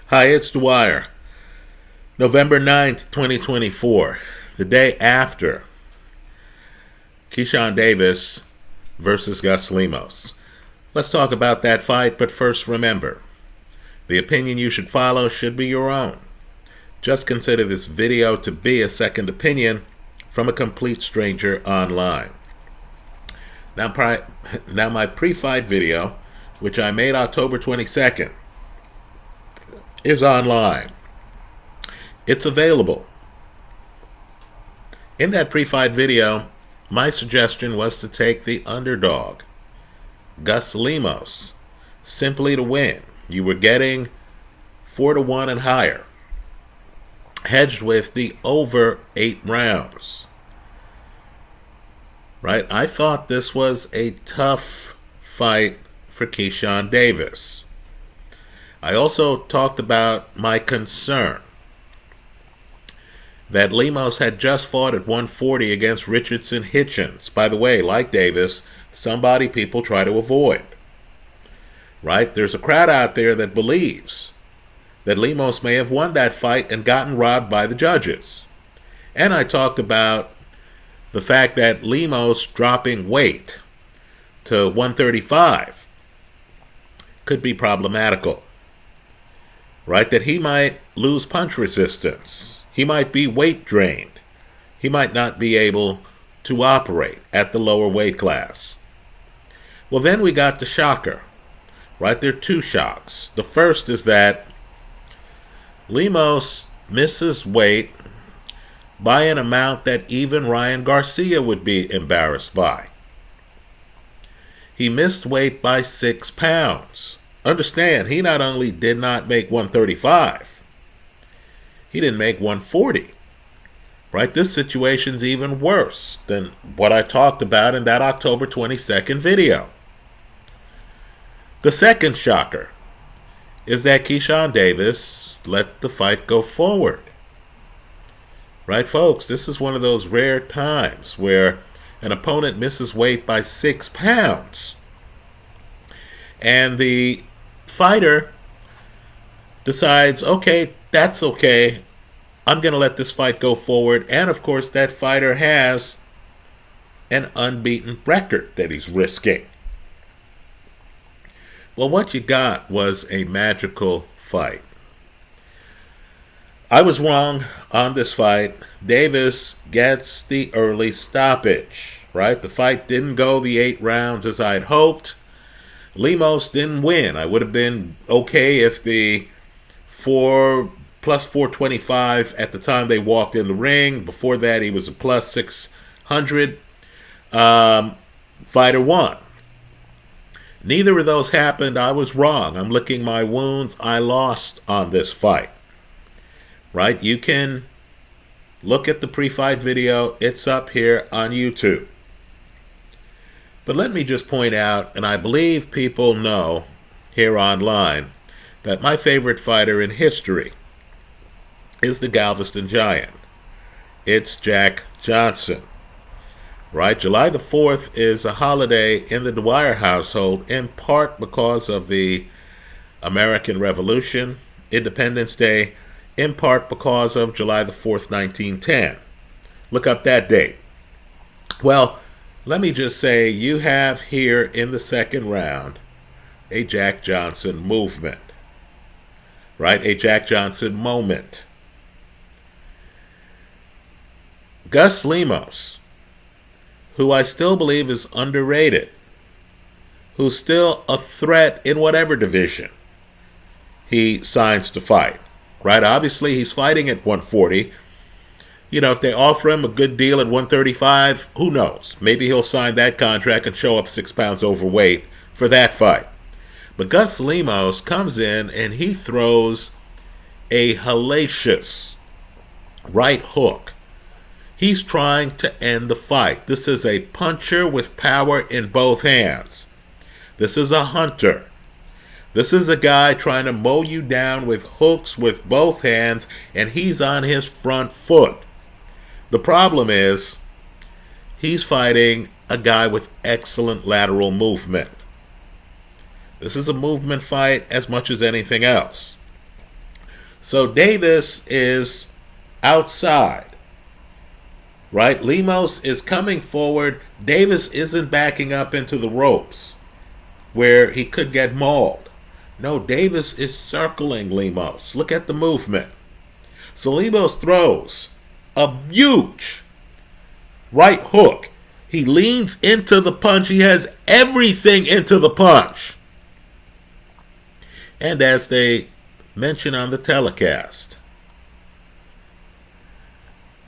Hi, it's Dwyer. November 9th, 2024, the day after Keyshawn Davis versus Gus Lemos. Let's talk about that fight, but first remember, the opinion you should follow should be your own. Just consider this video to be a second opinion from a complete stranger online. Now my pre-fight video, which I made October 22nd, is online. It's available. In that pre-fight video, my suggestion was to take the underdog, Gus Lemos, simply to win. You were getting 4-1 and higher, hedged with the over 8 rounds. Right? I thought this was a tough fight for Keyshawn Davis. I also talked about my concern that Lemos had just fought at 140 against Richardson Hitchens. By the way, like Davis, somebody people try to avoid. Right? There's a crowd out there that believes that Lemos may have won that fight and gotten robbed by the judges. And I talked about the fact that Lemos dropping weight to 135 could be problematical. Right? That he might lose punch resistance. He might be weight drained. He might not be able to operate at the lower weight class. Well, then we got the shocker. Right? There are two shocks. The first is that Lemos misses weight by an amount that even Ryan Garcia would be embarrassed by. He missed weight by 6 pounds. Understand, he not only did not make 135, he didn't make 140. Right? This situation's even worse than what I talked about in that October 22nd video. The second shocker is that Keyshawn Davis let the fight go forward. Right, folks? This is one of those rare times where an opponent misses weight by 6 pounds. And the fighter decides, okay, that's okay. I'm going to let this fight go forward. And, of course, that fighter has an unbeaten record that he's risking. Well, what you got was a magical fight. I was wrong on this fight. Davis gets the early stoppage, right? The fight didn't go the 8 rounds as I'd hoped. Lemos didn't win. I would have been okay if the 4 plus 425 at the time they walked in the ring. Before that, he was a plus 600. Fighter won. Neither of those happened. I was wrong. I'm licking my wounds. I lost on this fight. Right? You can look at the pre-fight video. It's up here on YouTube. But let me just point out, and I believe people know here online, that my favorite fighter in history is the Galveston Giant. It's Jack Johnson. Right? July the 4th is a holiday in the Dwyer household, in part because of the American Revolution, Independence Day, in part because of July the 4th, 1910. Look up that date. Well, let me just say, you have here in the second round a Jack Johnson movement. Right? A Jack Johnson moment. Gus Lemos, who I still believe is underrated, who's still a threat in whatever division he signs to fight. Right? Obviously, he's fighting at 140. You know, if they offer him a good deal at 135, who knows? Maybe he'll sign that contract and show up 6 pounds overweight for that fight. But Gus Lemos comes in and he throws a hellacious right hook. He's trying to end the fight. This is a puncher with power in both hands. This is a hunter. This is a guy trying to mow you down with hooks with both hands, and he's on his front foot. The problem is, he's fighting a guy with excellent lateral movement. This is a movement fight as much as anything else. So Davis is outside, right? Lemos is coming forward. Davis isn't backing up into the ropes where he could get mauled. No, Davis is circling Lemos. Look at the movement. So Lemos throws a huge right hook. He leans into the punch. He has everything into the punch. And as they mention on the telecast,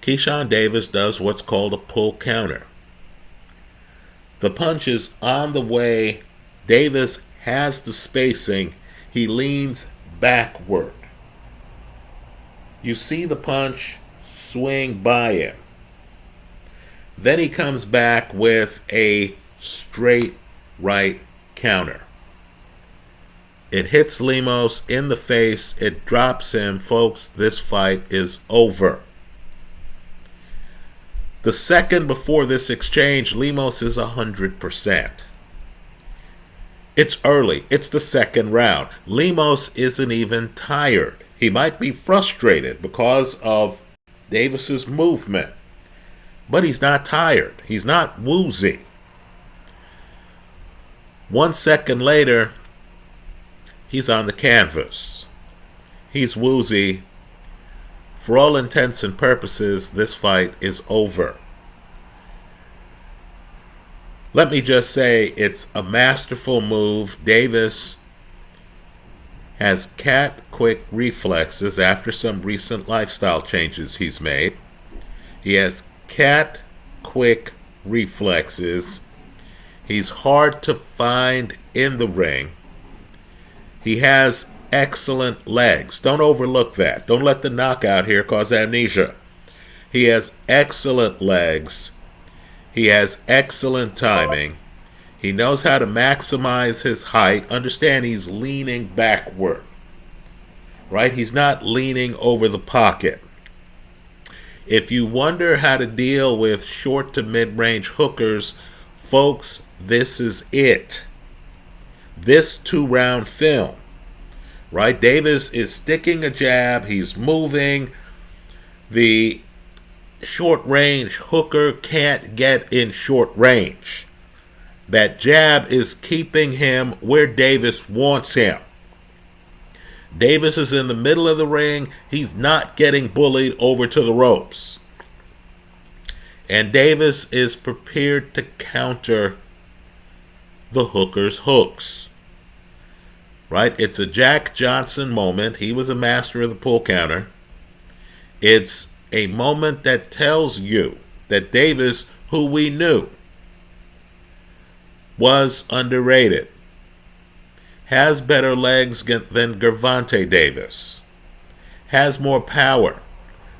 Keyshawn Davis does what's called a pull counter. The punch is on the way. Davis has the spacing. He leans backward. You see the punch swing by him. Then he comes back with a straight right counter. It hits Lemos in the face. It drops him. Folks, this fight is over. The second before this exchange, Lemos is 100%. It's early. It's the second round. Lemos isn't even tired. He might be frustrated because of Davis's movement, but he's not tired. He's not woozy. 1 second later, he's on the canvas. He's woozy. For all intents and purposes, this fight is over. Let me just say, it's a masterful move. Davis has cat-quick reflexes after some recent lifestyle changes he's made. He has cat-quick reflexes. He's hard to find in the ring. He has excellent legs. Don't overlook that. Don't let the knockout here cause amnesia. He has excellent legs. He has excellent timing. He knows how to maximize his height. Understand, he's leaning backward, right? He's not leaning over the pocket. If you wonder how to deal with short to mid-range hookers, folks, this is it. This 2-round film, right? Davis is sticking a jab. He's moving. The short-range hooker can't get in short range. That jab is keeping him where Davis wants him. Davis is in the middle of the ring. He's not getting bullied over to the ropes. And Davis is prepared to counter the hooker's hooks. Right? It's a Jack Johnson moment. He was a master of the pull counter. It's a moment that tells you that Davis, who we knew was underrated, has better legs than Gervonta Davis, has more power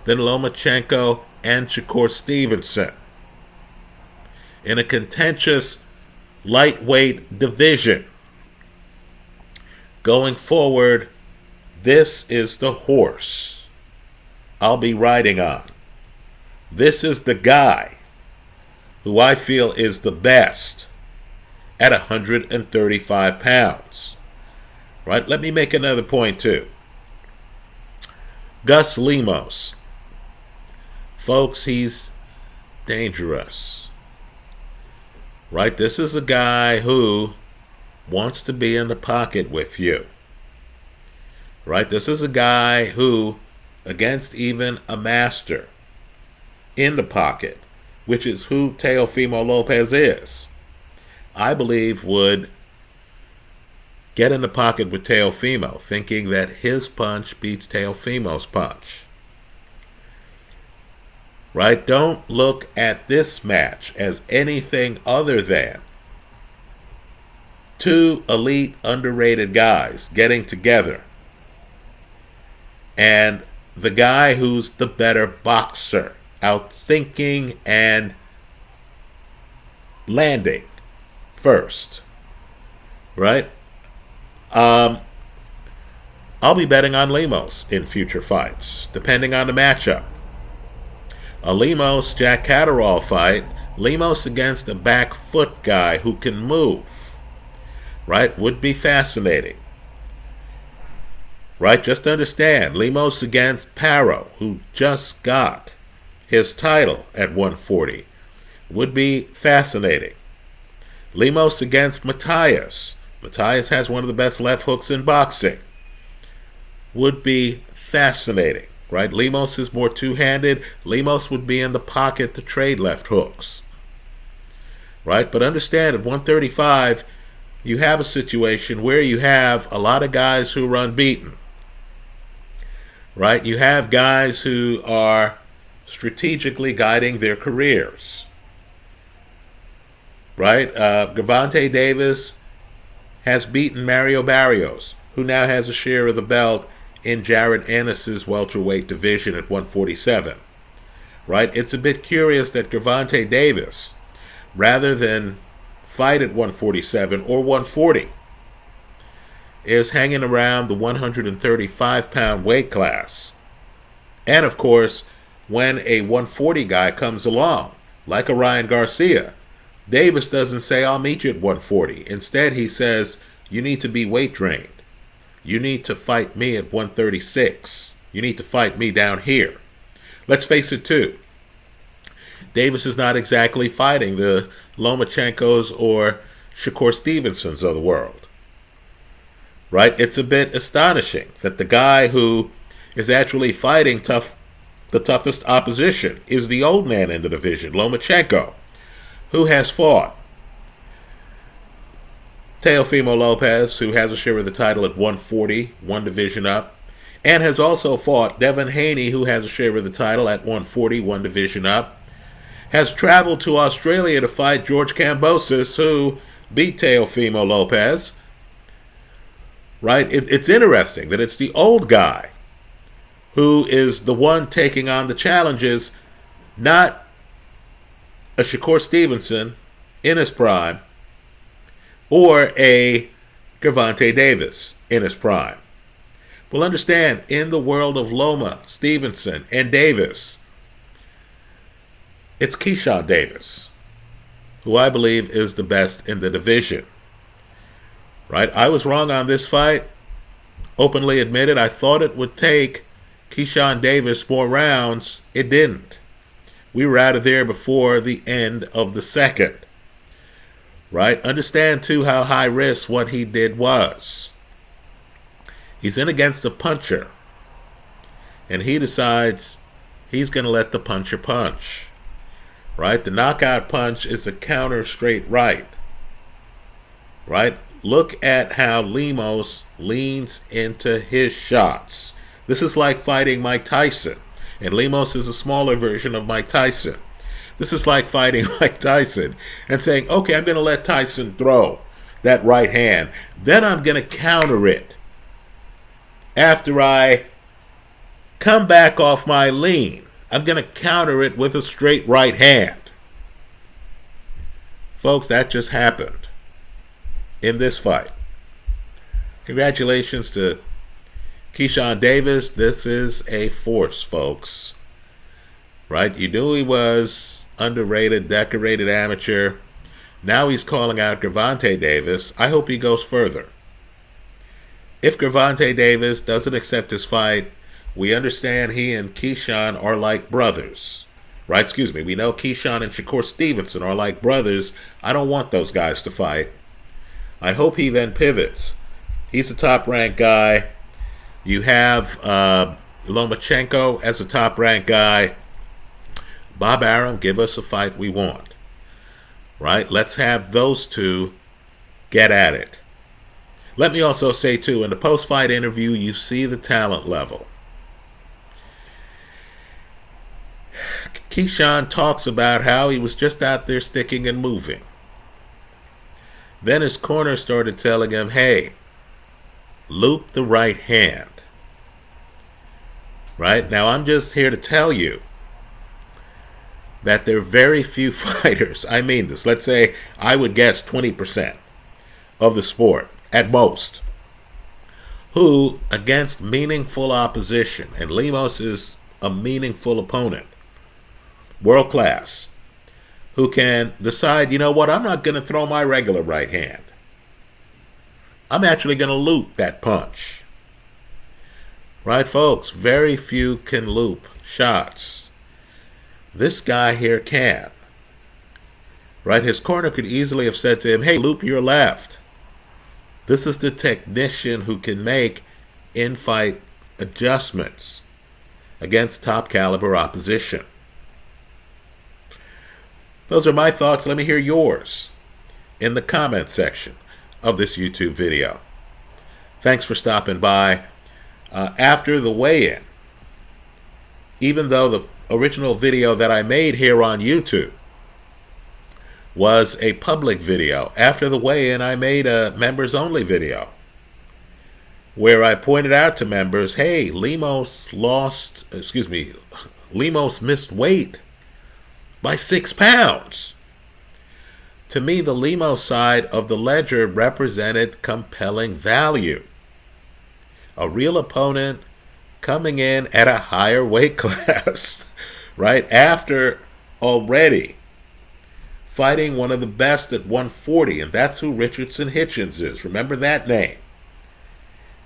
than Lomachenko and Shakur Stevenson. In a contentious lightweight division, going forward, this is the horse I'll be riding on. This is the guy who I feel is the best at 135 pounds. Right? Let me make another point too. Gus Lemos. Folks, he's dangerous. Right? This is a guy who wants to be in the pocket with you. Right? This is a guy who, against even a master in the pocket, which is who Teofimo Lopez is, I believe would get in the pocket with Teofimo, thinking that his punch beats Teofimo's punch. Right? Don't look at this match as anything other than two elite, underrated guys getting together. And the guy who's the better boxer, outthinking and landing first. Right? I'll be betting on Lemos in future fights, depending on the matchup. A Lemos-Jack Catterall fight, Lemos against a back foot guy who can move, right, would be fascinating. Right? Just understand, Lemos against Paro, who just got his title at 140, would be fascinating. Lemos against Matthias. Matthias has one of the best left hooks in boxing. Would be fascinating, right? Lemos is more two-handed. Lemos would be in the pocket to trade left hooks, right? But understand, at 135, you have a situation where you have a lot of guys who are unbeaten, right? You have guys who are strategically guiding their careers, right? Gervonta Davis has beaten Mario Barrios, who now has a share of the belt in Jared Ennis's welterweight division at 147, right? It's a bit curious that Gervonta Davis, rather than fight at 147 or 140, is hanging around the 135-pound weight class. And of course, when a 140 guy comes along, like a Ryan Garcia, Davis doesn't say, I'll meet you at 140. Instead, he says, you need to be weight trained. You need to fight me at 136. You need to fight me down here. Let's face it, too. Davis is not exactly fighting the Lomachenkos or Shakur Stevensons of the world. Right? It's a bit astonishing that the guy who is actually fighting the toughest opposition is the old man in the division, Lomachenko, who has fought Teofimo Lopez, who has a share of the title at 140, one division up, and has also fought Devin Haney, who has a share of the title at 140, one division up, has traveled to Australia to fight George Kambosos, who beat Teofimo Lopez. Right? It's interesting that it's the old guy who is the one taking on the challenges, not a Shakur Stevenson in his prime or a Gervonta Davis in his prime. Well, understand, in the world of Loma, Stevenson, and Davis, it's Keyshawn Davis, who I believe is the best in the division. Right? I was wrong on this fight. Openly admitted, I thought it would take Keyshawn Davis more rounds. It didn't. We were out of there before the end of the second. Right? Understand, too, how high risk what he did was. He's in against a puncher, and he decides he's going to let the puncher punch. Right? The knockout punch is a counter straight right. Right? Look at how Lemos leans into his shots. This is like fighting Mike Tyson, and Lemos is a smaller version of Mike Tyson. This is like fighting Mike Tyson and saying, okay, I'm going to let Tyson throw that right hand. Then I'm going to counter it after I come back off my lean. I'm going to counter it with a straight right hand. Folks, that just happened in this fight. Congratulations to Keyshawn Davis. This is a force, folks. Right? You knew he was underrated, decorated amateur. Now he's calling out Gervonta Davis. I hope he goes further. If Gervonta Davis doesn't accept his fight, we understand he and Keyshawn are like brothers. Right? Excuse me. We know Keyshawn and Shakur Stevenson are like brothers. I don't want those guys to fight. I hope he then pivots. He's a top-ranked guy. You have Lomachenko as a top-ranked guy. Bob Arum, give us a fight we want. Right? Let's have those two get at it. Let me also say, too, in the post-fight interview, you see the talent level. Keyshawn talks about how he was just out there sticking and moving. Then his corner started telling him, hey, loop the right hand. Right? Now, I'm just here to tell you that there are very few fighters, I mean this, let's say I would guess 20% of the sport, at most, who, against meaningful opposition, and Lemos is a meaningful opponent, world class, who can decide, you know what, I'm not going to throw my regular right hand. I'm actually going to loop that punch. Right, folks? Very few can loop shots. This guy here can. Right? His corner could easily have said to him, hey, loop your left. This is the technician who can make in-fight adjustments against top caliber opposition. Those are my thoughts. Let me hear yours in the comment section of this YouTube video. Thanks for stopping by. After the weigh-in, even though the original video that I made here on YouTube was a public video, after the weigh-in I made a members-only video where I pointed out to members, hey, Lemos missed weight by 6 pounds. To me, the Lemos side of the ledger represented compelling value. A real opponent coming in at a higher weight class, right? After already fighting one of the best at 140, and that's who Richardson Hitchens is. Remember that name.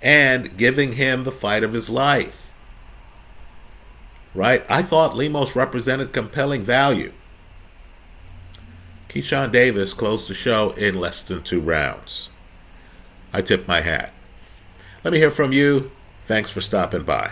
And giving him the fight of his life. Right? I thought Lemos represented compelling value. Keyshawn Davis closed the show in less than 2 rounds. I tip my hat. Let me hear from you. Thanks for stopping by.